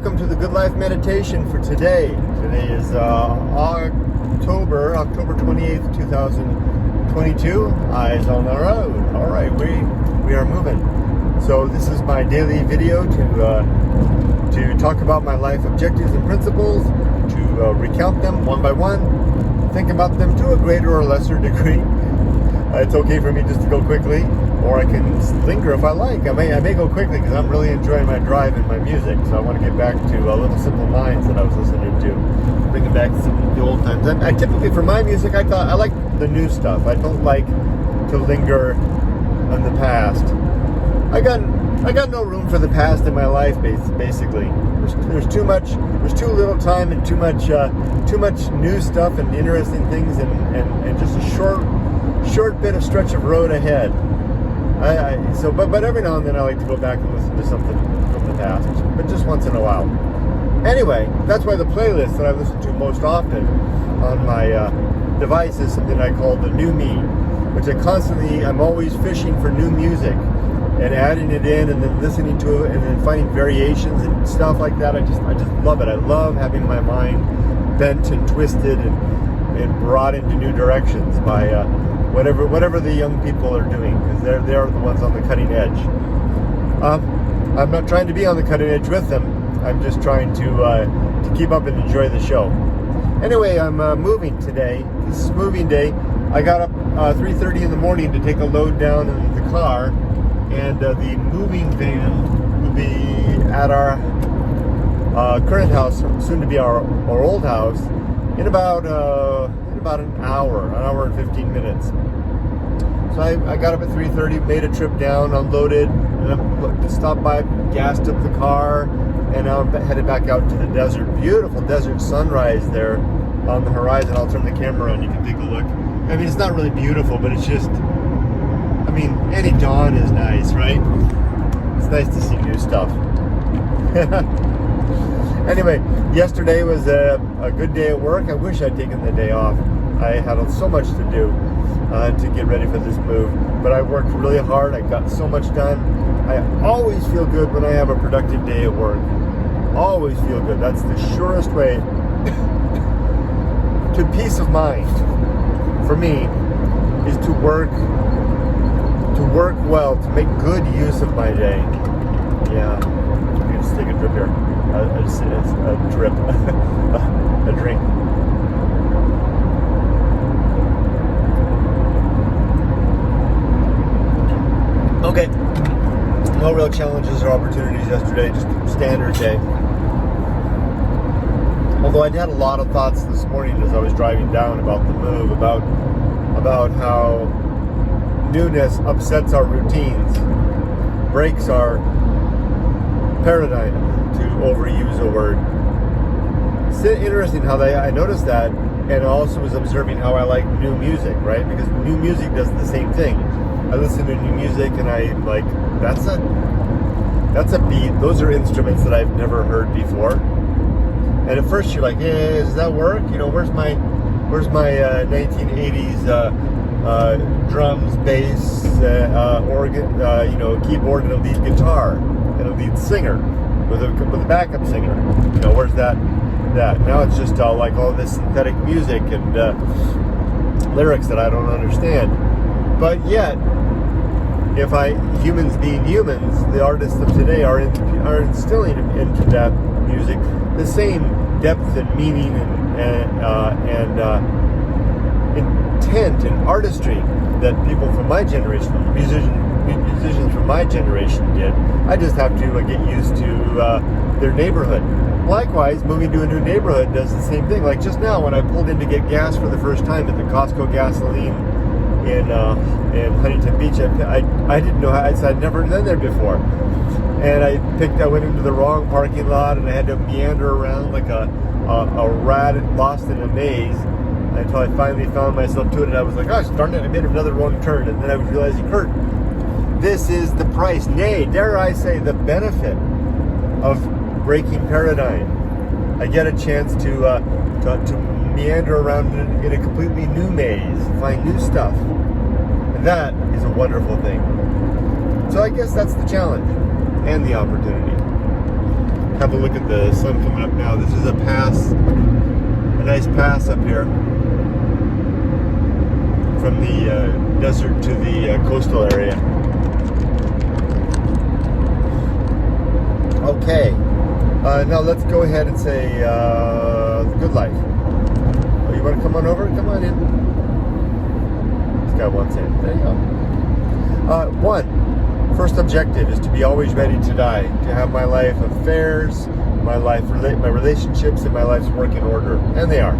welcome to the Good Life Meditation for today. Today is October 28th, 2022. Eyes on the road. All right, we are moving. So this is my daily video to talk about my life objectives and principles, to recount them one by one, think about them to a greater or lesser degree. It's okay for me just to go quickly, or I can linger if I like. I may go quickly because I'm really enjoying my drive and my music. So I want to get back to Little Simple Minds that I was listening to, bringing back some of the old times. I typically, for my music, I like the new stuff. I don't like to linger on the past. I got no room for the past in my life. Basically, there's too little time and too much new stuff and interesting things and just a short bit of stretch of road ahead. But every now and then I like to go back and listen to something from the past, but just once in a while. Anyway, that's why the playlist that I listen to most often on my device is something I call the new me, which I'm always fishing for new music and adding it in and then listening to it and then finding variations and stuff like that. I just love it. I love having my mind bent and twisted and brought into new directions by whatever the young people are doing, because they're the ones on the cutting edge. I'm not trying to be on the cutting edge with them. I'm just trying to keep up and enjoy the show. Anyway, I'm moving today. This is moving day. I got up 3:30 in the morning to take a load down in the car, and the moving van will be at our current house, soon to be our old house, in about an hour and 15 minutes. So I got up at 3:30, made a trip down, unloaded, and I stopped by, gassed up the car, and now I'm headed back out to the desert. Beautiful desert sunrise there on the horizon. I'll turn the camera on, you can take a look. I mean, it's not really beautiful, but it's just, any dawn is nice, right? It's nice to see new stuff. Anyway, yesterday was a good day at work. I wish I'd taken the day off. I had so much to do to get ready for this move, but I worked really hard. I got so much done. I always feel good when I have a productive day at work. Always feel good. That's the surest way to peace of mind for me, is to work well, to make good use of my day. Yeah, I'm gonna just take a drip here. A drip, a drink. Okay, no real challenges or opportunities yesterday, just a standard day. Although I'd had a lot of thoughts this morning as I was driving down about the move, about how newness upsets our routines, breaks our paradigm, to overuse a word. It's interesting how I noticed that, and also was observing how I like new music, right? Because new music does the same thing. I listen to new music and I like, that's a beat. Those are instruments that I've never heard before. And at first you're like, hey, does that work? Where's my 1980s drums, bass, organ, keyboard, and a lead guitar and a lead singer with a backup singer. Where's that? Now it's just all this synthetic music and lyrics that I don't understand. But yet, humans being humans, the artists of today are instilling into that music the same depth and meaning and intent and artistry that people from my generation, musicians from my generation did. I just have to get used to their neighborhood. Likewise, moving to a new neighborhood does the same thing. Like just now, when I pulled in to get gas for the first time at the Costco gasoline in Huntington Beach, I didn't know how. I'd never been there before, and I went into the wrong parking lot, and I had to meander around like a rat lost in a maze until I finally found myself to it. And I was like, gosh darn it, I made another wrong turn. And then I was realizing, Kurt, this is the price, nay, dare I say, the benefit of breaking paradigm. I get a chance to meander around in a completely new maze, find new stuff. And that is a wonderful thing. So I guess that's the challenge and the opportunity. have a look at the sun coming up now. This is a pass, a nice pass up here from the desert to the coastal area. Okay, now let's go ahead and say the good life. Oh, you want to come on over? Come on in. This guy wants in. There you go. 1. First objective is to be always ready to die, to have my life affairs, my relationships, and my life's work in order. And they are.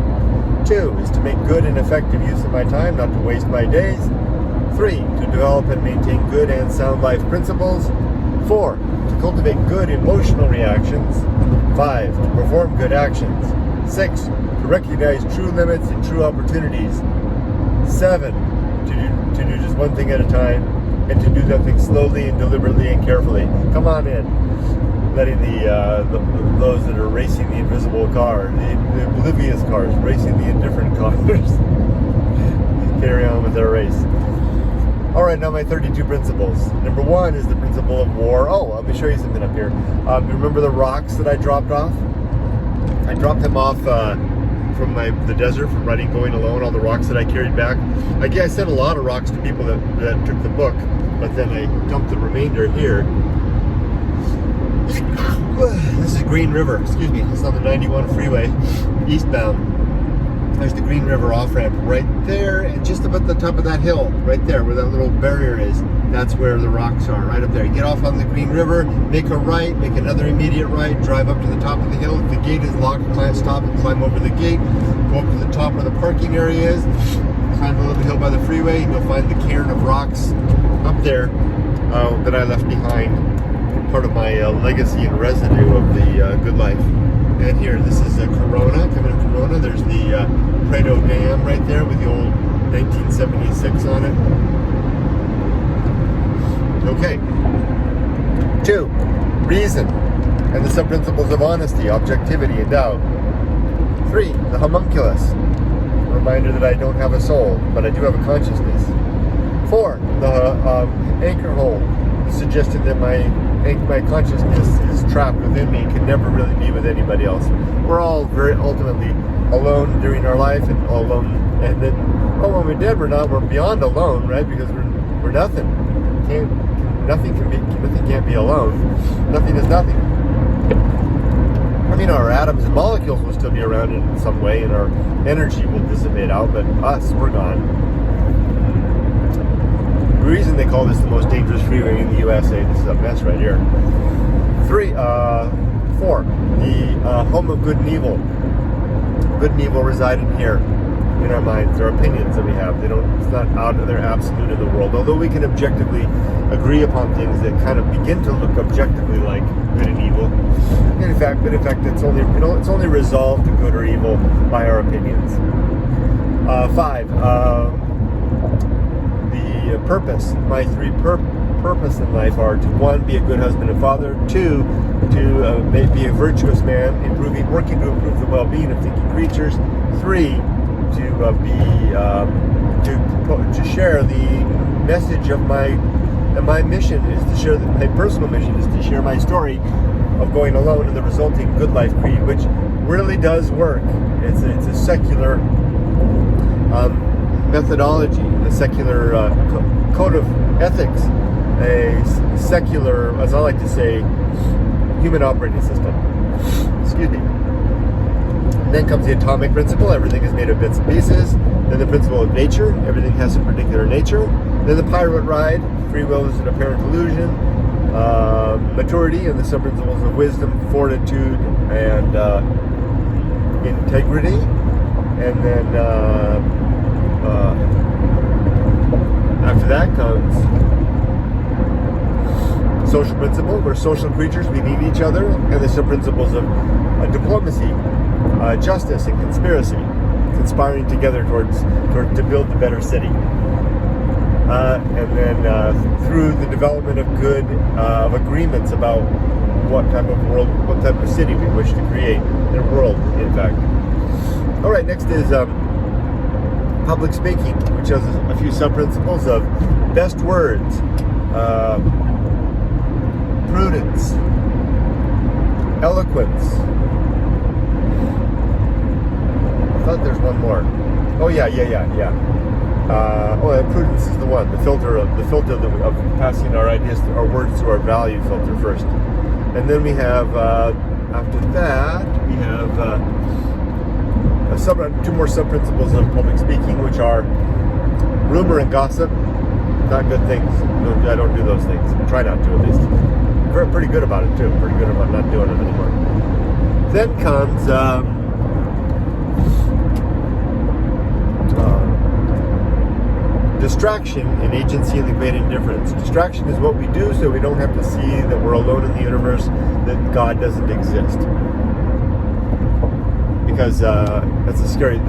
2 is to make good and effective use of my time, not to waste my days. 3, to develop and maintain good and sound life principles. 4, to cultivate good emotional reactions. 5, to perform good actions. 6, to recognize true limits and true opportunities. 7, to do just one thing at a time, and to do that thing slowly and deliberately and carefully. Come on in. Letting those that are racing the invisible car, the oblivious cars, racing the indifferent cars, carry on with their race. All right, now my 32 principles. Number 1 is the principle of war. Oh, let me show you something up here. Remember the rocks that I dropped off? I dropped them off from the desert, from going alone, all the rocks that I carried back. I sent a lot of rocks to people that took the book, but then I dumped the remainder here. This is Green River, excuse me. It's on the 91 freeway, eastbound. There's the Green River off-ramp right there, and just about the top of that hill, right there, where that little barrier is. That's where the rocks are, right up there. You get off on the Green River, make a right, make another immediate right, drive up to the top of the hill. If the gate is locked, stop and climb over the gate. Go up to the top where the parking area is, climb a little hill by the freeway, and you'll find the cairn of rocks up there that I left behind. Part of my legacy and residue of the good life. And here, this is Corona, coming to Corona. There's the Prado Dam right there with the old 1976 on it. Okay. 2, reason and the sub-principles of honesty, objectivity, and doubt. 3, the Homunculus, a reminder that I don't have a soul, but I do have a consciousness. 4, the Anchorhold, the suggestion that my consciousness is trapped within me, can never really be with anybody else. We're all very ultimately alone during our life, and all alone, and then when we're dead, we're beyond alone, right? Because we're nothing. Nothing can't be alone. Nothing is nothing. I mean, our atoms and molecules will still be around in some way, and our energy will dissipate out, but us, we're gone. The reason they call this the most dangerous freeway in the USA, this is a mess right here. 4, the home of good and evil. Good and evil reside in here, in our minds. There are opinions that we have. It's not out of their absolute in the world. Although we can objectively agree upon things that kind of begin to look objectively like good and evil. In fact, it's only resolved to good or evil by our opinions. 5, the purpose. My 3 purpose in life are to 1, be a good husband and father. 2, to be a virtuous man, working to improve the well-being of thinking creatures. 3, to share the message of my mission is to share my personal mission is to share my story of going alone and the resulting good life creed, which really does work. It's a secular methodology, a secular code of ethics, a secular, as I like to say, human operating system. Excuse me. Then comes the atomic principle. Everything is made of bits and pieces. Then the principle of nature. Everything has a particular nature. Then the pirate ride. Free will is an apparent illusion. Maturity and the sub-principles of wisdom, fortitude, and integrity. And then after that comes social principle. We're social creatures. We need each other. And the sub-principles of diplomacy, justice, and conspiracy, conspiring together to build the better city. And then through the development of good of agreements about what type of world, what type of city we wish to create, in a world, in fact. All right, next is public speaking, which has a few sub-principles of best words, prudence, Eloquence. I thought there's one more. Oh yeah. Prudence is the one. The filter of passing our ideas, our words through our value filter first, and then we have after that we have two more sub principles of public speaking, which are rumor and gossip. Not good things. I don't do those things. I try not to, at least. I'm pretty good about it too. Pretty good about not doing it anymore. Then comes distraction and agency in the great indifference. Distraction is what we do so we don't have to see that we're alone in the universe, that God doesn't exist. Because that's a scary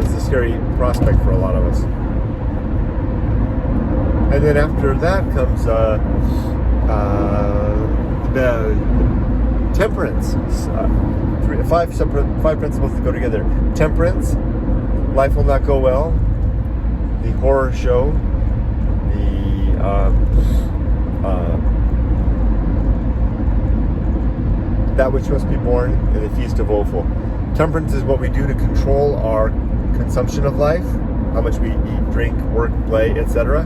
prospect for a lot of us. And then after that comes the temperance. Five principles that go together. Temperance, life will not go well. The horror show, that which must be born, and the Feast of Offal. Temperance is what we do to control our consumption of life, how much we eat, drink, work, play, etc.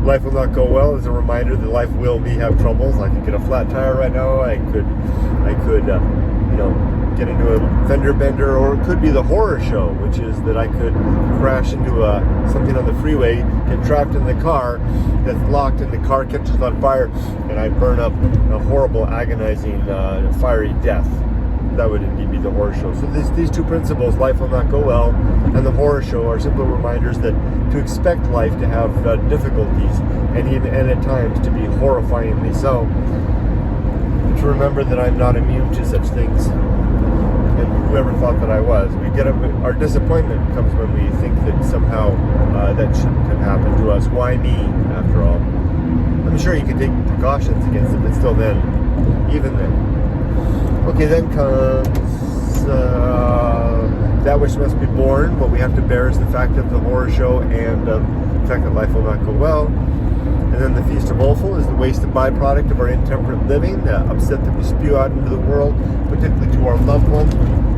Life will not go well is a reminder that life will have troubles. I could get a flat tire right now. I could get into a fender bender, or it could be the horror show, which is that I could crash into something on the freeway, get trapped in the car that's locked, and the car catches on fire, and I burn up a horrible, agonizing, fiery death. That would indeed be the horror show. So these two principles, life will not go well, and the horror show, are simple reminders that to expect life to have difficulties, and at times to be horrifyingly so. To remember that I'm not immune to such things. And whoever thought that I was, our disappointment comes when we think that somehow that shouldn't have happened to us. Why me, after all? I'm sure you can take precautions against it, but still then, even then. Okay, then comes that which must be borne. What we have to bear is the fact of the horror show and the fact that life will not go well. And then the Feast of Offal is the wasted byproduct of our intemperate living, the upset that we spew out into the world, particularly to our loved ones.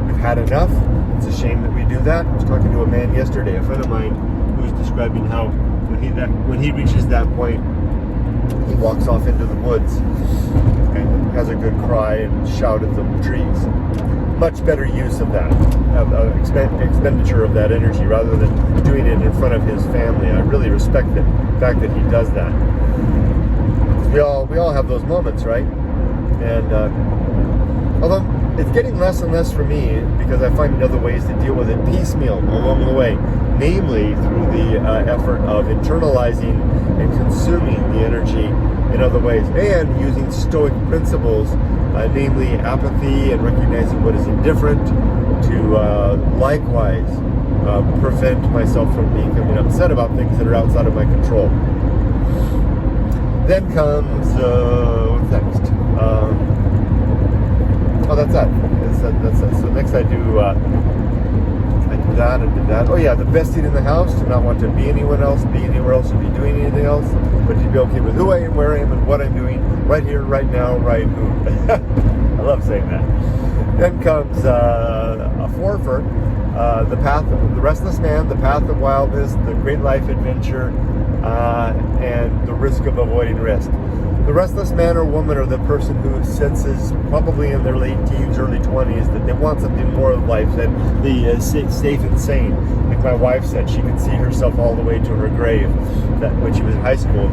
We've had enough. It's a shame that we do that. I was talking to a man yesterday, a friend of mine, who was describing how when he reaches that point, he walks off into the woods and has a good cry and shout at the trees. Much better use of that, expenditure of that energy, rather than doing it in front of his family. I really respect the fact that he does that. We all have those moments, right? And although it's getting less and less for me, because I find other ways to deal with it piecemeal along the way, namely through the effort of internalizing and consuming the energy in other ways, and using Stoic principles, namely apathy and recognizing what is indifferent, to likewise prevent myself from becoming upset about things that are outside of my control. Then comes what's next? That's that. That's that. So next I do that and do that. Oh yeah, the best seat in the house. Do not want to be anywhere else, or be doing anything else, but to be okay with who I am, where I am, and what I'm doing right here, right now, right who. I love saying that. Then comes a fourfer, the path, the Restless Man, the path of wildness, the great life adventure, and the risk of avoiding risk. The restless man or woman, or the person who senses, probably in their late teens, early 20s, that they want something more of life than the safe and sane. Like my wife said, she could see herself all the way to her grave when she was in high school,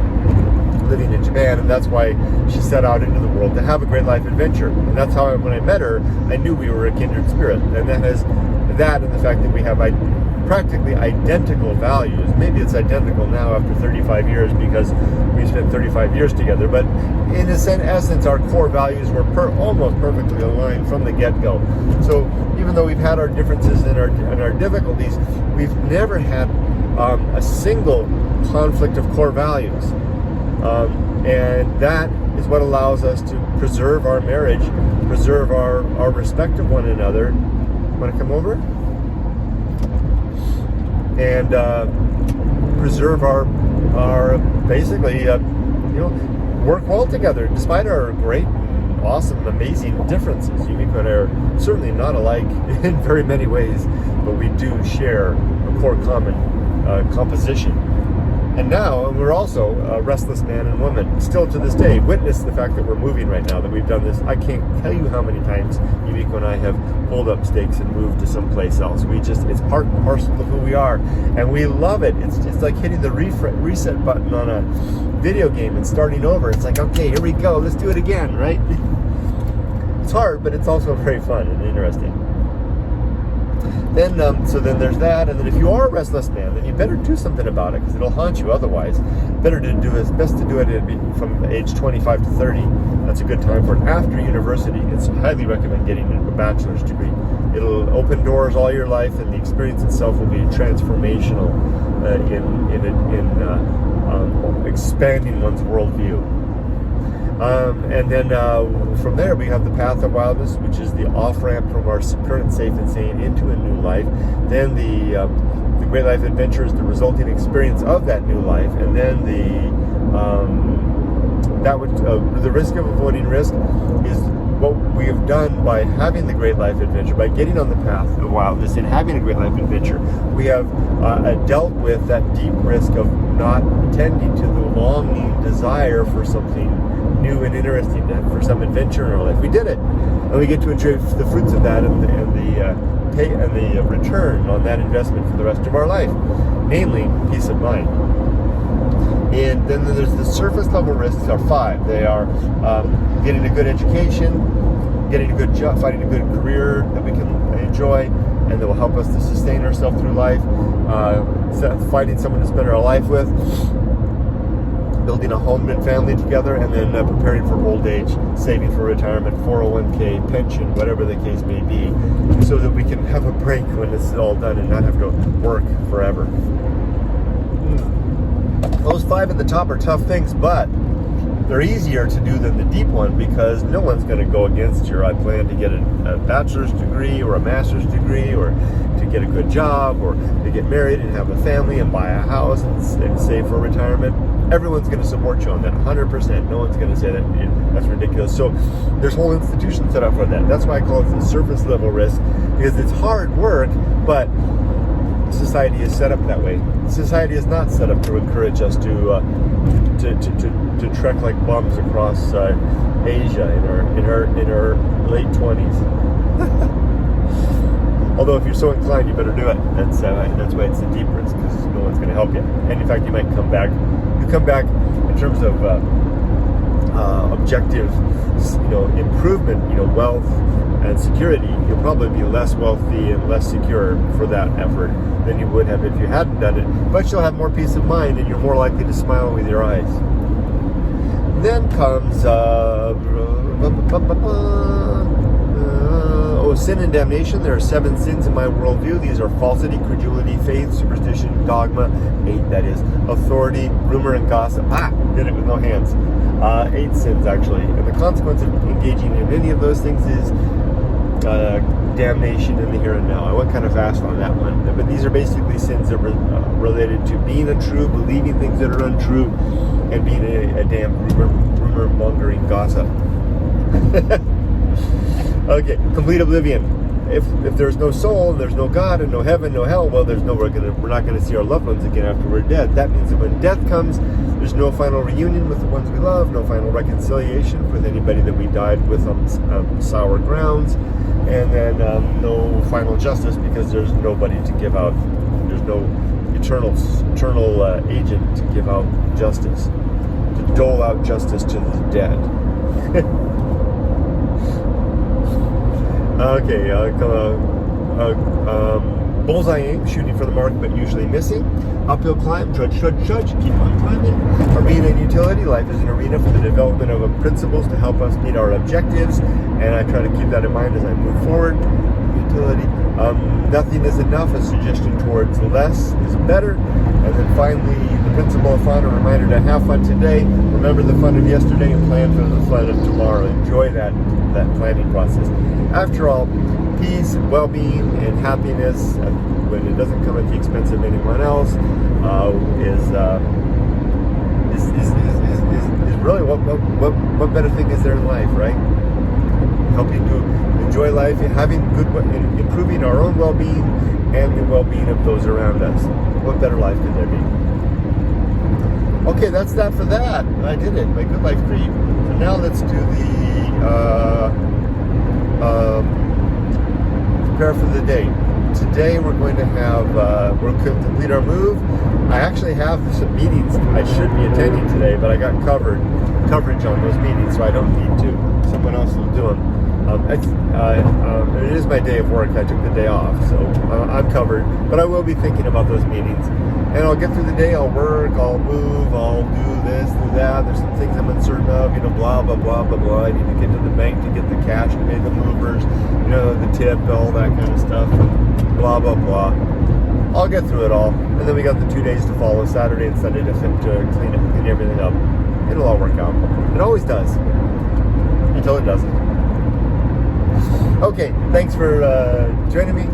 living in Japan, and that's why she set out into the world to have a great life adventure. And that's how, when I met her, I knew we were a kindred spirit. And that has that, and the fact that we have practically identical values. Maybe it's identical now after 35 years because we spent 35 years together, but in essence our core values were almost perfectly aligned from the get-go. So even though we've had our differences and our difficulties, we've never had a single conflict of core values. And that is what allows us to preserve our marriage, preserve our respect of one another. Want to come over? And preserve our basically, work well together, despite our great, awesome, amazing differences. Yumiko and I are certainly not alike in very many ways, but we do share a core common composition. And now we're also a restless man and woman. Still to this day, witness the fact that we're moving right now, that we've done this. I can't tell you how many times Yumiko and I have pulled up stakes and moved to someplace else. It's part and parcel of who we are. And we love it. It's like hitting the reset button on a video game and starting over. It's like, okay, here we go. Let's do it again, right? It's hard, but it's also very fun and interesting. Then there's that, and then if you are a restless man, then you better do something about it, because it'll haunt you otherwise. Best to do it from age 25 to 30. That's a good time for it. After university, it's highly recommend getting a bachelor's degree. It'll open doors all your life, and the experience itself will be transformational in expanding one's worldview. And then from there we have the path of wildness, which is the off-ramp from our current safe and sane into a new life. Then the great life adventure is the resulting experience of that new life. And then the risk of avoiding risk is what we have done by having the great life adventure, by getting on the path of wildness and having a great life adventure. We have dealt with that deep risk of not tending to the longing desire for something new and interesting, for some adventure in our life. We did it, and we get to enjoy the fruits of that and the return on that investment for the rest of our life, namely peace of mind. And then there's the surface level risks are 5. They are getting a good education, getting a good job, finding a good career that we can enjoy and that will help us to sustain ourselves through life, finding someone to spend our life with, building a home and family together, and then preparing for old age, saving for retirement, 401k, pension, whatever the case may be, so that we can have a break when it's all done and not have to work forever. Those 5 at the top are tough things, but they're easier to do than the deep one, because no one's going to go against your, I plan to get a bachelor's degree or a master's degree, or to get a good job, or to get married and have a family and buy a house and save for retirement. Everyone's going to support you on that, 100%. No one's going to say that that's ridiculous. So there's whole institutions set up for that. That's why I call it the surface level risk, because it's hard work, but society is set up that way. Society is not set up to encourage us to trek like bums across Asia in our late 20s. Although if you're so inclined, you better do it. That's why it's a deep risk, because no one's going to help you. And in fact, you might come back. You come back in terms of objective, improvement, wealth and security. You'll probably be less wealthy and less secure for that effort than you would have if you hadn't done it. But you'll have more peace of mind, and you're more likely to smile with your eyes. Then comes sin and damnation. There are 7 sins in my worldview. These are falsity, credulity, faith, superstition, dogma. 8, that is, authority, rumor, and gossip. Did it with no hands. 8 sins, actually. And the consequence of engaging in any of those things is damnation in the here and now. I went kind of fast on that one. But these are basically sins that are related to being untrue, believing things that are untrue, and being a damn rumor-mongering gossip. Okay, complete oblivion. If there's no soul, and there's no God, and no heaven, no hell, well, we're not going to see our loved ones again after we're dead. That means that when death comes, there's no final reunion with the ones we love, no final reconciliation with anybody that we died with on sour grounds, and then no final justice, because there's nobody to give out. There's no eternal agent to give out justice, to dole out justice to the dead. Okay, bullseye aim, shooting for the mark but usually missing. Uphill climb, trudge, keep on climbing. Arena and utility, life is an arena for the development of principles to help us meet our objectives, and I try to keep that in mind as I move forward. Utility, nothing is enough, a suggestion towards less is better. And then finally, the principle of fun, a reminder to have fun today, remember the fun of yesterday, and plan for the fun of tomorrow. Enjoy that planning process. After all, peace, well-being, and happiness, when it doesn't come at the expense of anyone else, is really what what better thing is there in life, right? Helping to enjoy life and improving our own well-being and the well-being of those around us. What better life could there be? Okay, that's that for that. I did it. My good life creed. So now let's do the prepare for the day. Today we're going to have, we'll complete our move. I actually have some meetings I should be attending today, but I got coverage on those meetings, so I don't need to. Someone else will do them. It is my day of work. I took the day off, so I'm covered. But I will be thinking about those meetings. And I'll get through the day, I'll work, I'll move, I'll do this, do that. There's some things I'm uncertain of, blah, blah, blah, blah, blah. I need to get to the bank to get the cash to pay the movers, the tip, all that kind of stuff, blah, blah, blah. I'll get through it all. And then we got the 2 days to follow, Saturday and Sunday, to clean everything up. It'll all work out. It always does. Until it doesn't. Okay, thanks for joining me.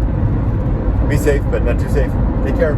Be safe, but not too safe. Take care.